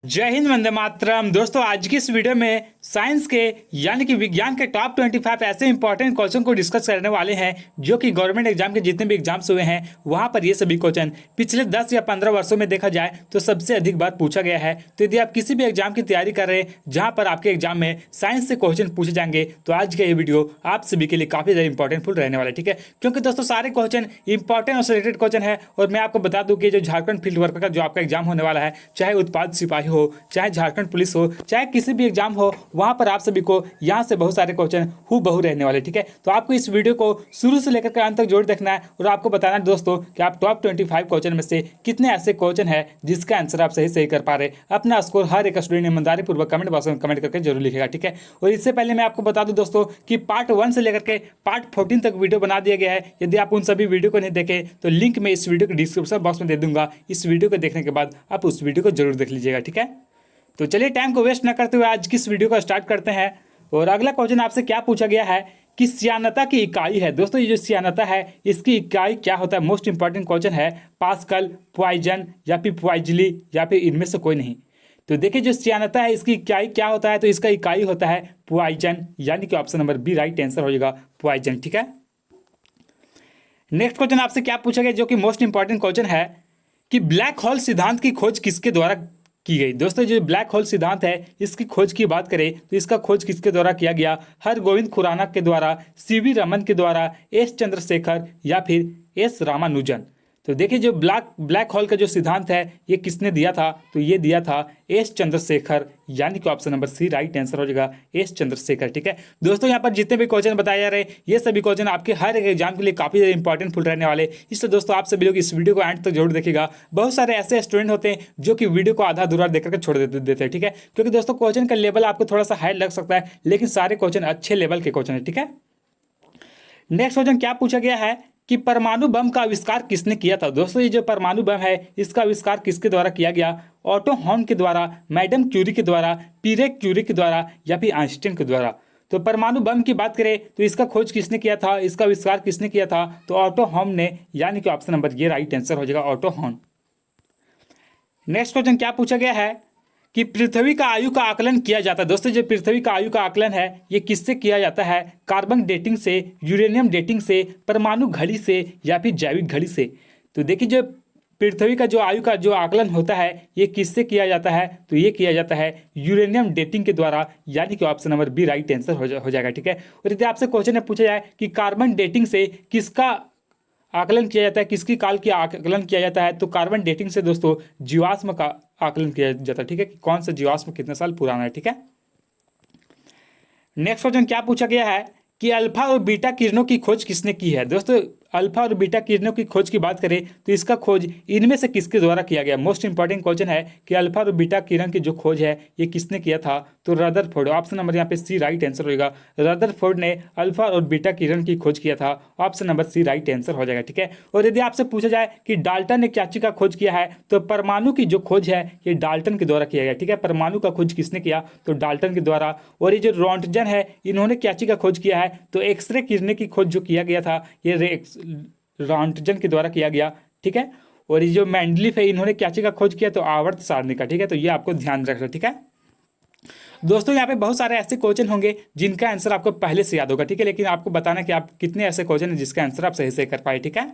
जय हिंद, वंदे मातरम। दोस्तों, आज की इस वीडियो में साइंस के यानी कि विज्ञान के टॉप 25 ऐसे इंपॉर्टेंट क्वेश्चन को डिस्कस करने वाले हैं जो कि गवर्नमेंट एग्जाम के जितने भी एग्जाम्स हुए हैं वहां पर ये सभी क्वेश्चन पिछले 10 या 15 वर्षों में देखा जाए तो सबसे अधिक बार पूछा गया है। तो यदि आप किसी भी एग्जाम की तैयारी कर रहे हैं जहां पर आपके एग्जाम में साइंस से क्वेश्चन पूछे जाएंगे तो आज का ये वीडियो आप सभी के लिए काफी ज्यादा इंपॉर्टेंट फुल रहने वाला है। ठीक है, क्योंकि दोस्तों सारे क्वेश्चन इंपॉर्टेंट और रिलेटेड क्वेश्चन है। और मैं आपको बता दूं कि जो झारखंड फील्ड वर्कर का जो आपका एग्जाम होने वाला है, चाहे उत्पाद सिपाही हो, चाहे झारखंड पुलिस हो, चाहे किसी भी एग्जाम हो, वहां पर आप सभी को यहां से बहुत सारे क्वेश्चन हूबहू रहने वाले। ठीक है, तो आपको इस वीडियो को शुरू से लेकर के अंत तक जोड़ देखना है और आपको बताना है दोस्तों कि आप टॉप 25 क्वेश्चन में से कितने ऐसे क्वेश्चन है जिसका आंसर आप सही सही कर पा रहे। अपना स्कोर हर एक स्टूडेंट ईमानदारी पूर्वक कमेंट बॉक्स में कमेंट करके जरूर लिखेगा। ठीक है, और इससे पहले मैं आपको बता दूं दोस्तों कि पार्ट 1 से लेकर के पार्ट 14 तक वीडियो बना दिया गया है। यदि आप उन सभी वीडियो को नहीं देखे तो लिंक मैं इस वीडियो के डिस्क्रिप्शन बॉक्स में दे दूंगा। इस वीडियो को देखने के बाद आप उस वीडियो को जरूर देख लीजिएगा। ठीक है, तो चलिए टाइम को वेस्ट न करते हुए आज की इस वीडियो को स्टार्ट करते हैं। और अगला क्वेश्चन आपसे क्या पूछा गया है कि श्यानता की इकाई है। दोस्तों, ये जो श्यानता है इसकी इकाई क्या होता है? मोस्ट इंपॉर्टेंट क्वेश्चन है। पास्कल, पॉइजन या फिर पॉइजली या फिर इनमें से कोई नहीं। तो देखिए, जो श्यानता है इसकी इकाई क्या होता है? तो इसका इकाई होता है पॉइजन, यानी कि option number B right answer हो जाएगा, पॉइजन। ठीक है, नेक्स्ट क्वेश्चन आपसे क्या पूछा गया जो कि मोस्ट इंपॉर्टेंट क्वेश्चन है कि ब्लैक होल सिद्धांत की खोज किसके द्वारा की गई? दोस्तों, जो ब्लैक होल सिद्धांत है इसकी खोज की बात करें तो इसका खोज किसके द्वारा किया गया? हरगोविंद खुराना के द्वारा, सीवी रमन के द्वारा, एस चंद्रशेखर या फिर एस रामानुजन। तो देखिए, जो ब्लैक होल का जो सिद्धांत है ये किसने दिया था? तो ये दिया था एस चंद्रशेखर, यानी कि option number c right answer हो जाएगा, एस चंद्रशेखर। ठीक है, दोस्तों यहाँ पर जितने भी क्वेश्चन बताए जा रहे हैं ये सभी क्वेश्चन आपके हर एक एग्जाम के लिए काफी ज्यादा इंपॉर्टेंट फुल रहने वाले। इसलिए दोस्तों आप सभी लोग इस वीडियो को एंड तक जरूर देखिएगा। बहुत सारे ऐसे स्टूडेंट होते हैं जो कि वीडियो को आधा अधूरा देकर के छोड़ देते हैं। ठीक है, क्योंकि दोस्तों क्वेश्चन का लेवल आपको थोड़ा सा हाई लग सकता है लेकिन सारे क्वेश्चन अच्छे लेवल के क्वेश्चन है। ठीक है, नेक्स्ट क्वेश्चन क्या पूछा गया है कि परमाणु बम का आविष्कार किसने किया था? दोस्तों, ये जो परमाणु बम है इसका आविष्कार किसके द्वारा किया गया? ऑटो हॉर्न के द्वारा, मैडम क्यूरी के द्वारा, पीरे क्यूरी के द्वारा या फिर आइंस्टीन के द्वारा। तो परमाणु बम की बात करें तो इसका खोज किसने किया था, इसका आविष्कार किसने किया था? तो ऑटो हॉर्न ने, यानी कि ऑप्शन नंबर ये राइट आंसर हो जाएगा, ऑटो हॉर्न। नेक्स्ट क्वेश्चन क्या पूछा गया है कि पृथ्वी का आयु का आकलन किया जाता है? दोस्तों, जो पृथ्वी का आयु का आकलन है ये किससे किया जाता है? कार्बन डेटिंग से, यूरेनियम डेटिंग से, परमाणु घड़ी से या फिर जैविक घड़ी से। तो देखिए, जो पृथ्वी का जो आयु का जो आकलन होता है ये किससे किया जाता है? तो ये किया जाता है यूरेनियम डेटिंग के द्वारा, यानी कि option number B right answer हो जाएगा। ठीक है, और यदि आपसे क्वेश्चन में पूछा जाए कि कार्बन डेटिंग से किसका आकलन किया जाता है, किसकी काल की आकलन किया जाता है? तो कार्बन डेटिंग से दोस्तों जीवाश्म का आकलन किया जाता है। ठीक है, कि कौन सा जीवाश्म कितने साल पुराना है। ठीक है, नेक्स्ट क्वेश्चन क्या पूछा गया है कि अल्फा और बीटा किरणों की खोज किसने की है? दोस्तों, अल्फा और बीटा किरणों की खोज की बात करें तो इसका खोज इनमें से किसके द्वारा किया गया? मोस्ट इंपॉर्टेंट क्वेश्चन है कि अल्फा और बीटा किरण की जो खोज है ये किसने किया था? तो रदरफोर्ड, ऑप्शन नंबर यहाँ पे सी राइट आंसर होगा, रदरफोर्ड ने अल्फा और बीटा किरण की खोज किया था, option number c right answer हो जाएगा। ठीक है, और यदि आपसे पूछा जाए कि डाल्टन ने क्या चीज का खोज किया है तो परमाणु की जो खोज है ये डाल्टन के द्वारा किया गया। ठीक है, परमाणु का खोज किसने किया? तो डाल्टन के द्वारा। और ये जो रोंटजन है इन्होंने क्या चीज का खोज किया है? तो एक्सरे किरणें की खोज जो किया गया था ये रॉन्टजन के द्वारा किया गया। ठीक है, और ये जो मैंडलीफ है इन्होंने क्या चीज का खोज किया? तो आवर्त सारणी का। ठीक है, तो ये आपको ध्यान रखना। ठीक है, दोस्तों यहाँ पे बहुत सारे ऐसे क्वेश्चन होंगे जिनका आंसर आपको पहले से याद होगा। ठीक है, लेकिन आपको बताना कि आप कितने ऐसे क्वेश्चन हैं जिसका आंसर आप सही से कर पाए। ठीक है,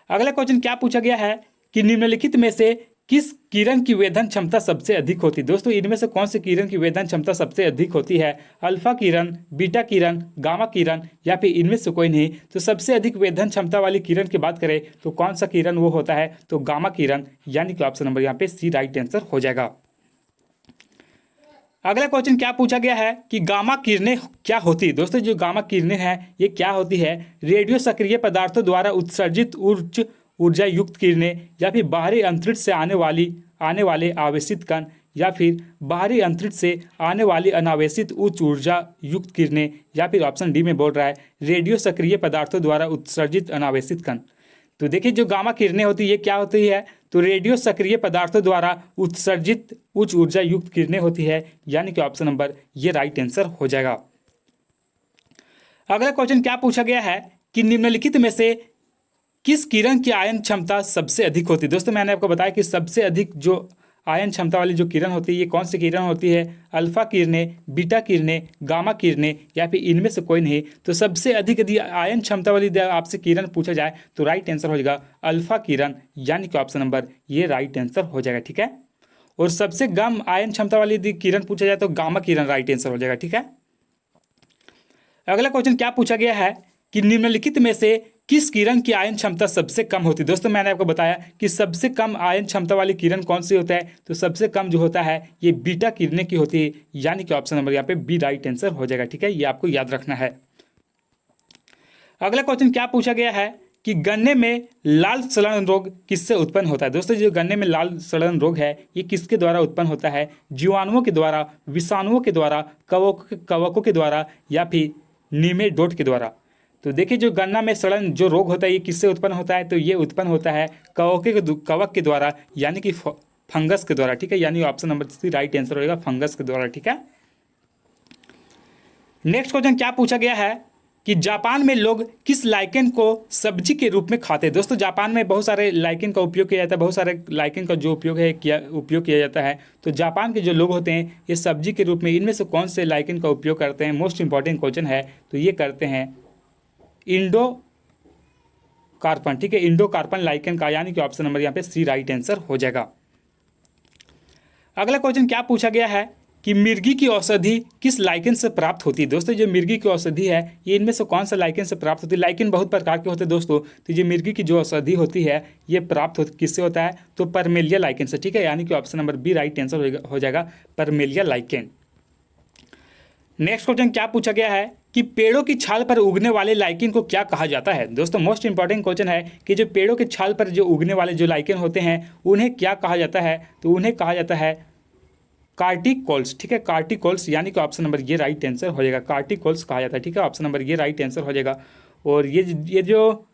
अगला क्वेश्चन क्या पूछा गया है कि निम्नलिखित में से किस किरण की वेधन क्षमता सबसे अधिक होती है? दोस्तों, इनमें से कौन सी किरण की वेधन क्षमता सबसे अधिक होती है? अल्फा किरण, बीटा किरण, गामा किरण या फिर इनमें से कोई नहीं? तो सबसे अधिक वेधन क्षमता वाली किरण की बात करें तो कौन सा किरण वो होता है? तो गामा किरण, यानी कि ऑप्शन नंबर यहाँ पे सी राइट आंसर हो जाएगा। अगला क्वेश्चन क्या पूछा गया है कि गामा किरणें क्या होती है? दोस्तों, जो गामा किरणें हैं ये क्या होती है? रेडियो सक्रिय पदार्थों द्वारा उत्सर्जित उच्च ऊर्जा युक्त किरणें या फिर बाहरी अंतरिक्ष से आने वाले आवेशित कण या फिर बाहरी अंतरिक्ष से आने वाली अनावेशित उच्च ऊर्जा युक्त किरणें या फिर ऑप्शन डी में बोल रहा है रेडियो सक्रिय पदार्थों द्वारा उत्सर्जित अनावेशित कण। तो देखिए, जो गामा किरणें होती है ये क्या होती है? तो रेडियो सक्रिय पदार्थों द्वारा उत्सर्जित उच्च ऊर्जा युक्त किरणें होती है, यानी कि ऑप्शन नंबर ये राइट आंसर हो जाएगा। अगला क्वेश्चन क्या पूछा गया है कि निम्नलिखित में से किस किरण की आयन क्षमता सबसे अधिक होती है? दोस्तों, मैंने आपको बताया कि सबसे अधिक जो आयन क्षमता वाली जो किरण होती है ये कौन सी किरण होती है? अल्फा किरणें, बीटा किरणें, गामा किरणें या फिर इनमें से कोई नहीं। तो सबसे अधिक यदि आयन क्षमता वाली आपसे किरण पूछा जाए तो राइट आंसर हो जाएगा अल्फा किरण, यानी कि ऑप्शन नंबर ये राइट आंसर हो जाएगा। ठीक है, और सबसे कम आयन क्षमता वाली यदि किरण पूछा जाए तो गामा किरण राइट आंसर हो जाएगा। ठीक है, अगला क्वेश्चन क्या पूछा गया है कि निम्नलिखित में से किस किरण की आयन क्षमता सबसे कम होती है? दोस्तों मैंने आपको बताया कि सबसे कम आयन क्षमता वाली किरण कौन सी होता है, तो सबसे कम जो होता है ये बीटा किरणें की होती है, यानी कि ऑप्शन नंबर यहाँ पे बी राइट आंसर हो जाएगा। ठीक है, ये आपको याद रखना है। अगला क्वेश्चन क्या पूछा गया है कि गन्ने में लाल सड़न रोग किससे उत्पन्न होता है? दोस्तों जो गन्ने में लाल सड़न रोग है ये किसके द्वारा उत्पन्न होता है? जीवाणुओं के द्वारा, विषाणुओं के द्वारा, कवकों के द्वारा या फिर नीमेटोड के द्वारा। तो देखिए जो गन्ना में सड़न जो रोग होता है ये किससे उत्पन्न होता है? तो ये उत्पन्न होता है कवक के द्वारा, यानी कि फंगस के द्वारा। ठीक है, यानी option number c right answer होगा फंगस के द्वारा। ठीक है, नेक्स्ट क्वेश्चन क्या पूछा गया है कि जापान में लोग किस लाइकेन को सब्जी के रूप में खाते हैं? दोस्तों जापान में बहुत सारे लाइकेन का उपयोग किया जाता है, बहुत सारे लाइकेन का जो उपयोग किया जाता है। तो जापान के जो लोग होते हैं ये सब्जी के रूप में इनमें से कौन से लाइकेन का उपयोग करते हैं? मोस्ट इंपॉर्टेंट क्वेश्चन है। तो ये करते हैं इंडो कार्पन। ठीक है, इंडो कार्पन लाइकेन का, यानी कि ऑप्शन नंबर यहाँ पे सी राइट आंसर हो जाएगा। अगला क्वेश्चन क्या पूछा गया है कि मिर्गी की औषधि किस लाइकेन से प्राप्त होती है? दोस्तों जो मिर्गी की औषधि है ये इनमें से कौन सा लाइकेन से प्राप्त होती है? लाइकेन बहुत प्रकार के होते हैं दोस्तों, तो ये मिर्गी की जो औषधि होती है ये प्राप्त किससे होता है? तो परमेलिया लाइकेन से। ठीक है, यानी कि option number B right answer हो जाएगा परमेलिया लाइकेन। नेक्स्ट क्वेश्चन क्या पूछा गया है कि पेड़ों की छाल पर उगने वाले लाइकेन को क्या कहा जाता है? दोस्तों मोस्ट इंपॉर्टेंट क्वेश्चन है कि जो पेड़ों की छाल पर जो उगने वाले जो लाइकेन होते हैं उन्हें क्या कहा जाता है? तो उन्हें कहा जाता है कार्टिकोल्स। ठीक है, कार्टिकोल्स, यानी कि ऑप्शन नंबर ये राइट आंसर हो जाएगा, कार्टिकोल्स कहा जाता है। ठीक है, ऑप्शन नंबर ये राइट आंसर हो जाएगा। और ये जो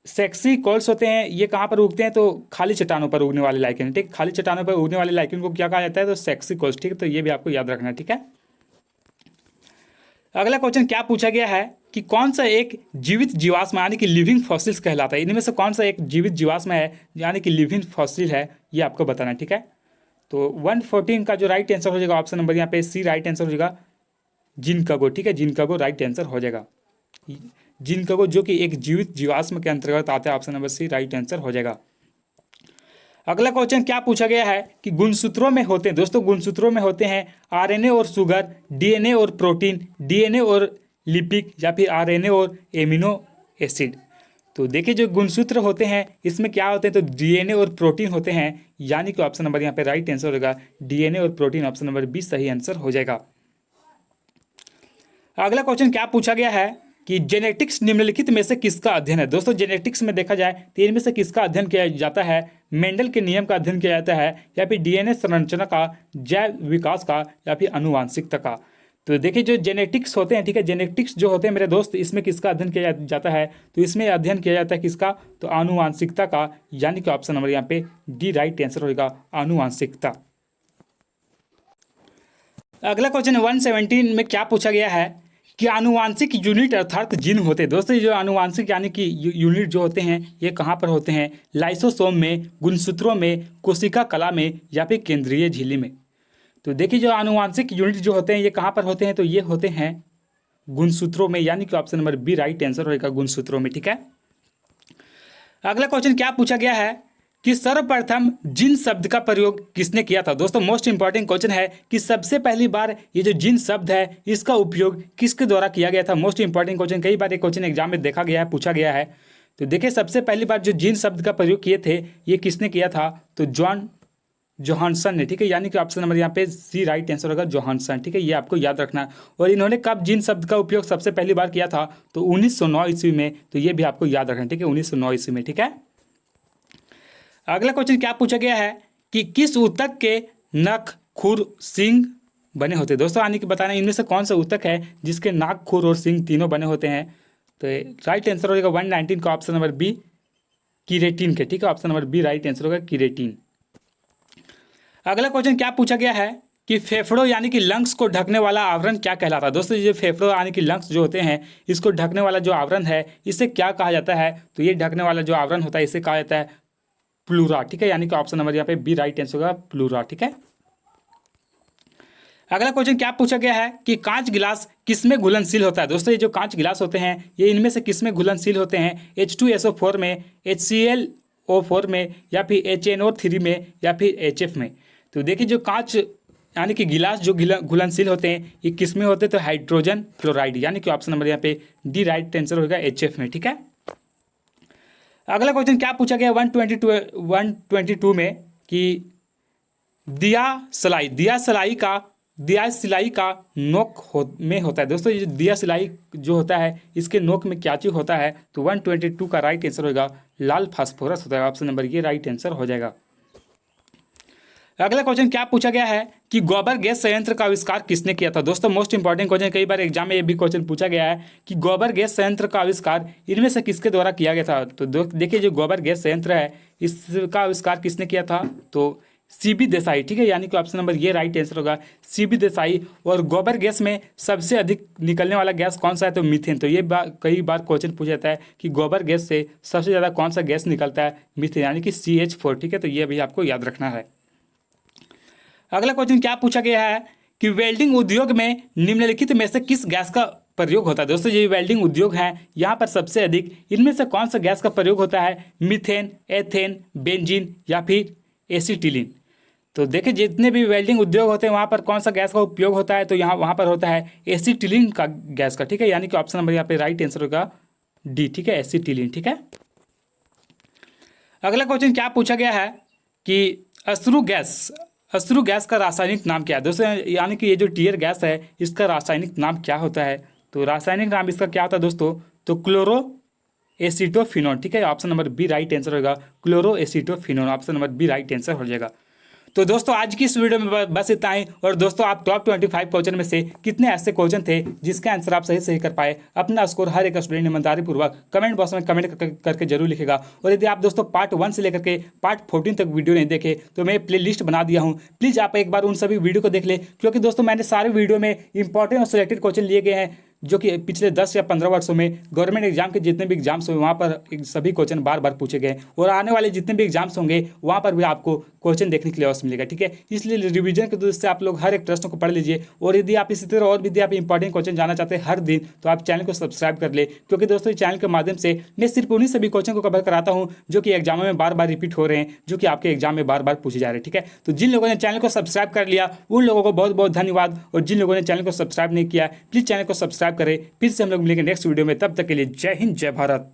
सेक्सी कोल्स होते हैं ये कहाँ पर उगते हैं? तो खाली चट्टानों पर उगने वाले लाइकेन। ठीक, खाली चट्टानों पर उगने वाले लाइकेन को क्या कहा जाता है? तो सेक्सी कोल्स। ठीक है, तो ये भी आपको याद रखना है। ठीक है, अगला क्वेश्चन क्या पूछा गया है कि कौन सा एक जीवित जीवाश्म यानी कि लिविंग फॉसिल्स कहलाता है? इनमें से कौन सा एक जीवित जीवाश्म है यानी कि लिविंग फॉसिल है, ये आपको बताना है। ठीक है, तो 114 का जो राइट आंसर हो जाएगा ऑप्शन नंबर यहाँ पे सी राइट आंसर हो जाएगा जिनकागो। ठीक है, जिनकागो राइट आंसर हो जाएगा। जिनकागो जो कि एक जीवित जीवाश्म के अंतर्गत आता है, option number c right answer हो जाएगा। अगला क्वेश्चन क्या पूछा गया है कि गुणसूत्रों में होते हैं? दोस्तों गुणसूत्रों में होते हैं आरएनए और शुगर, डीएनए और प्रोटीन, डीएनए और लिपिड या फिर आरएनए और एमिनो एसिड। तो देखिए जो गुणसूत्र होते हैं इसमें क्या होते हैं? तो डीएनए और प्रोटीन होते हैं, यानी कि ऑप्शन नंबर यहाँ पे राइट आंसर होगा डीएनए और प्रोटीन, ऑप्शन नंबर 20 सही आंसर हो जाएगा। अगला क्वेश्चन क्या पूछा गया है कि जेनेटिक्स निम्नलिखित में से किसका अध्ययन है? दोस्तों जेनेटिक्स में देखा जाए तो इनमें से किसका अध्ययन किया जाता है? मेंडल के नियम का अध्ययन किया जाता है या फिर डीएनए संरचना का, जैव विकास का या फिर आनुवांशिकता का? तो देखिए जो जेनेटिक्स होते हैं, ठीक है, जेनेटिक्स जो होते हैं मेरे दोस्त, इसमें किसका अध्ययन किया जाता है? तो इसमें अध्ययन किया जाता है किसका? तो आनुवांशिकता का, यानी कि ऑप्शन नंबर यहाँ पे डी राइट आंसर होगा आनुवांशिकता। अगला क्वेश्चन 117 में क्या पूछा गया है कि आनुवांशिक यूनिट अर्थात जीन होते हैं? दोस्तों जो आनुवांशिक यानी कि यूनिट जो होते हैं ये कहाँ पर होते हैं? लाइसोसोम में, गुणसूत्रों में, कोशिका कला में या फिर केंद्रीय झिल्ली में? तो देखिए जो आनुवांशिक यूनिट जो होते हैं ये कहाँ पर होते हैं? तो ये होते हैं गुणसूत्रों में, यानी कि option number B right answer होगा गुणसूत्रों में। ठीक है, अगला क्वेश्चन क्या पूछा गया है कि सर्वप्रथम जिन शब्द का प्रयोग किसने किया था? दोस्तों मोस्ट इंपॉर्टेंट क्वेश्चन है कि सबसे पहली बार ये जो जिन शब्द है इसका उपयोग किसके द्वारा किया गया था? मोस्ट इंपॉर्टेंट क्वेश्चन, कई बार ये क्वेश्चन एग्जाम में देखा गया है, पूछा गया है। तो देखिए सबसे पहली बार जो जिन शब्द का प्रयोग किए थे ये किसने किया था? तो जॉन जोहानसन ने। ठीक है, यानी कि ऑप्शन नंबर यहाँ पे सी राइट आंसर होगा जोहानसन। ठीक है, ये आपको याद रखना है। और इन्होंने कब जिन शब्द का उपयोग सबसे पहली बार किया था? तो 1909 ईस्वी में। तो ये भी आपको याद रखना है। ठीक है, 1909 ईस्वी में। ठीक है, अगला क्वेश्चन क्या पूछा गया है कि किस ऊतक के नख, खुर, सींग बने होते हैं? दोस्तों यानी कि बताना इनमें से कौन सा ऊतक है जिसके नाक, खुर और सींग तीनों बने होते हैं? तो राइट आंसर हो जाएगा 119 का ऑप्शन नंबर बी कीरेटिन के। ठीक है, option number B right answer होगा कीरेटिन। अगला क्वेश्चन क्या पूछा गया है कि फेफड़ों यानी कि लंग्स को ढकने वाला आवरण क्या कहलाता है? दोस्तों ये फेफड़ों यानी कि लंग्स जो होते हैं इसको ढकने वाला जो आवरण है इसे क्या कहा जाता है? तो ये ढकने वाला जो आवरण होता है इसे कहा जाता है प्लूरा, ठीक है, यानी कि ऑप्शन नंबर यहाँ पे बी राइट आंसर होगा, प्लूरा, ठीक है। अगला क्वेश्चन क्या पूछा गया है कि कांच गिलास किसमें घुलनशील होता है। दोस्तों ये जो कांच गिलास होते हैं ये इनमें से किसमें घुलनशील होते हैं, H2SO4 में, HClO4 में, या फिर HNO3 में, या फिर HF में। तो देखिए जो कांच यानी कि गिलास जो घुलनशील होते हैं ये किस में होते हैं, तो हाइड्रोजन क्लोराइड, यानी कि ऑप्शन नंबर यहाँ पे डी राइट आंसर होगा, HF में, ठीक है। अगला क्वेश्चन क्या पूछा गया 122 में कि दिया सिलाई का नोक में होता है। दोस्तों ये दिया सिलाई जो होता है इसके नोक में क्या चीज होता है, तो 122 का राइट आंसर होगा लाल फास्फोरस होता है, ऑप्शन नंबर ये राइट आंसर हो जाएगा। अगला क्वेश्चन क्या पूछा गया है कि गोबर गैस संयंत्र का आविष्कार किसने किया था। दोस्तों मोस्ट इंपॉर्टेंट क्वेश्चन, कई बार एग्जाम में ये भी क्वेश्चन पूछा गया है कि गोबर गैस संयंत्र का आविष्कार इनमें से किसके द्वारा किया गया था। तो देखिए जो गोबर गैस संयंत्र है इसका आविष्कार किसने किया था, तो सीबी देसाई, ठीक है, यानी कि ऑप्शन नंबर ये राइट आंसर होगा, सीबी देसाई। और गोबर गैस में सबसे अधिक निकलने वाला गैस कौन सा है, तो मीथेन। तो ये कई बार क्वेश्चन पूछा जाता है कि गोबर गैस से सबसे ज़्यादा कौन सा गैस निकलता है, मीथेन, यानी कि CH4, ठीक है। तो ये भी आपको याद रखना है। अगला क्वेश्चन क्या पूछा गया है कि वेल्डिंग उद्योग में निम्नलिखित में से किस गैस का प्रयोग होता है। दोस्तों ये वेल्डिंग उद्योग है यहाँ पर सबसे अधिक इनमें से कौन सा गैस का प्रयोग होता है, मीथेन, एथेन, बेंजीन, या फिर एसीटिलीन। तो देखिए जितने भी वेल्डिंग उद्योग होते हैं वहाँ पर कौन सा गैस का उपयोग होता है, तो वहाँ पर होता है एसीटिलीन का गैस का, ठीक है, यानी कि ऑप्शन नंबर यहाँ पे राइट आंसर होगा डी, ठीक है, एसीटिलीन, ठीक है। अगला क्वेश्चन क्या पूछा गया है कि अश्रु गैस का रासायनिक नाम क्या है। दोस्तों यानी कि ये जो टीयर गैस है इसका रासायनिक नाम क्या होता है, तो रासायनिक नाम इसका क्या होता है दोस्तों, तो क्लोरो एसीटोफिनोन, ठीक है, option number B right answer होगा, chloroacetophenone, option number B right answer हो जाएगा। तो दोस्तों आज की इस वीडियो में बस इतना ही। और दोस्तों आप टॉप 25 क्वेश्चन में से कितने ऐसे क्वेश्चन थे जिसके आंसर आप सही कर पाए, अपना स्कोर हर एक स्टूडेंट ईमानदारी पूर्वक कमेंट बॉक्स में कमेंट करके जरूर लिखेगा। और यदि आप दोस्तों पार्ट 1 से लेकर के पार्ट 14 तक वीडियो नहीं देखे तो मैं प्ले लिस्ट बना दिया हूँ, प्लीज़ आप एक बार उन सभी वीडियो को देख ले, क्योंकि दोस्तों मैंने सारे वीडियो में इंपॉर्टेंट और सिलेक्टेड क्वेश्चन लिए गए हैं जो कि पिछले 10 या 15 वर्षों में गवर्नमेंट एग्जाम के जितने भी एग्जाम्स हुए वहाँ पर सभी क्वेश्चन बार बार पूछे गए, और आने वाले जितने भी एग्जाम्स होंगे वहाँ पर भी आपको क्वेश्चन देखने के लिए अवसर मिलेगा, ठीक है। इसलिए रिवीजन के दृष्टि से आप लोग हर एक प्रश्न को पढ़ लीजिए। और यदि आप इसी तरह और भी यदि आप इंपॉर्टेंट क्वेश्चन जाना चाहते हैं हर दिन, तो आप चैनल को सब्सक्राइब कर ले, क्योंकि दोस्तों इस चैनल के माध्यम से मैं सिर्फ उन्हीं सभी क्वेश्चन को कवर कराता हूँ जो कि एग्जामों में बार बार रिपीट हो रहे हैं, जो कि आपके एग्जाम में बार बार पूछे जा रहे हैं, ठीक है। तो जिन लोगों ने चैनल को सब्सक्राइब कर लिया उन लोगों को बहुत बहुत धन्यवाद, और जिन लोगों ने चैनल को सब्सक्राइब नहीं किया प्लीज़ चैनल को सब्सक्राइब करें। फिर से हम लोग मिलेंगे नेक्स्ट वीडियो में, तब तक के लिए जय हिंद, जय भारत।